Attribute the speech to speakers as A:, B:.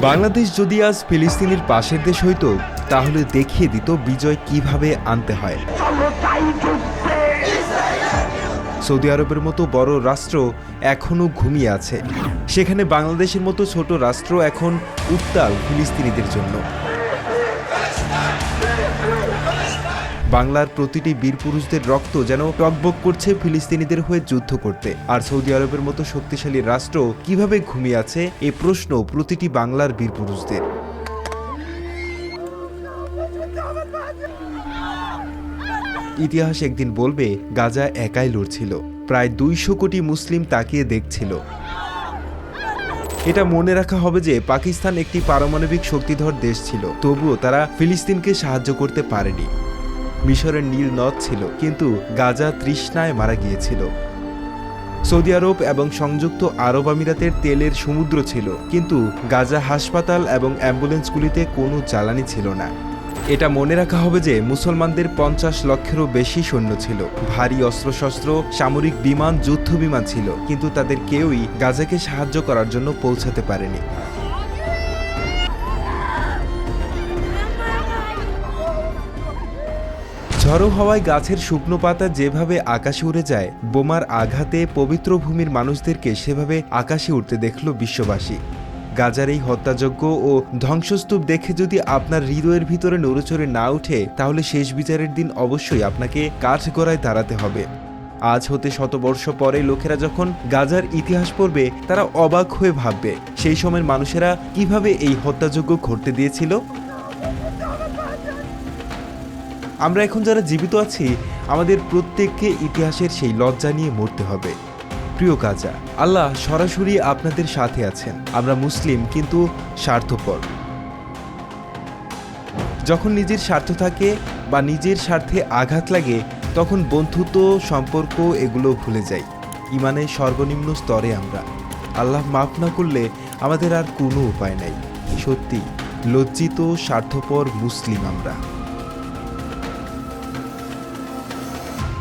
A: বাংলাদেশ যদি আজ ফিলিস্তিনের পাশের দেশ হইতো তাহলে দেখিয়ে দিত বিজয় কিভাবে আনতে হয়। সৌদি আরবের মতো বড় রাষ্ট্র এখনও ঘুমিয়ে আছে, সেখানে বাংলাদেশের মতো ছোট রাষ্ট্র এখন উত্তাল ফিলিস্তিনিদের জন্য। বাংলার প্রতিটি বীর পুরুষদের রক্ত যেন টগবগ করছে ফিলিস্তিনিদের হয়ে যুদ্ধ করতে। আর সৌদি আরবের মতো শক্তিশালী রাষ্ট্র কিভাবে ঘুমিয়ে আছে এই প্রশ্ন প্রতিটি বাংলার বীর পুরুষদের। ইতিহাস একদিন বলবে গাজা একাই লড়ছিল, প্রায় 200 কোটি মুসলিম তাকিয়ে দেখছিল। এটা মনে রাখা হবে যে পাকিস্তান একটি পারমাণবিক শক্তিধর দেশ ছিল, তবুও তারা ফিলিস্তিনকে সাহায্য করতে পারেনি। মিশরের নীল নদ ছিল, কিন্তু গাজা তৃষ্ণায় মারা গিয়েছিল। সৌদি আরব এবং সংযুক্ত আরব আমিরাতের তেলের সমুদ্র ছিল, কিন্তু গাজা হাসপাতাল এবং অ্যাম্বুলেন্সগুলিতে কোনো জ্বালানি ছিল না। এটা মনে রাখা হবে যে মুসলমানদের 50 লক্ষেরও বেশি সৈন্য ছিল, ভারী অস্ত্রশস্ত্র, সামরিক বিমান, যুদ্ধ বিমান ছিল, কিন্তু তাদের কেউই গাজাকে সাহায্য করার জন্য পৌঁছাতে পারেনি। ঝড়ো হওয়ায় গাছের শুকনো পাতা যেভাবে আকাশে উড়ে যায়, বোমার আঘাতে পবিত্র ভূমির মানুষদেরকে সেভাবে আকাশে উঠতে দেখল বিশ্ববাসী। গাজার এই হত্যাযজ্ঞ ও ধ্বংসস্তূপ দেখে যদি আপনার হৃদয়ের ভিতরে নড়েচড়ে না উঠে, তাহলে শেষ বিচারের দিন অবশ্যই আপনাকে কাঠগড়ায় দাঁড়াতে হবে। আজ হতে 100 বর্ষ পরে লোকেরা যখন গাজার ইতিহাস পড়বে, তারা অবাক হয়ে ভাববে সেই সময়ের মানুষেরা কিভাবে এই হত্যাযজ্ঞ ঘটতে দিয়েছিল। আমরা এখন যারা জীবিত আছি, আমাদের প্রত্যেককে ইতিহাসের সেই লজ্জা নিয়ে মরতে হবে। প্রিয় গাজা, আল্লাহ সরাসরি আপনাদের সাথে আছেন। আমরা মুসলিম, কিন্তু স্বার্থপর। যখন নিজের স্বার্থ থাকে বা নিজের স্বার্থে আঘাত লাগে, তখন বন্ধুত্ব, সম্পর্ক এগুলো ভুলে যাই। ইমানের সর্বনিম্ন স্তরে আমরা। আল্লাহ মাফ না করলে আমাদের আর কোনো উপায় নাই। সত্যি লজ্জিত, স্বার্থপর মুসলিম আমরা।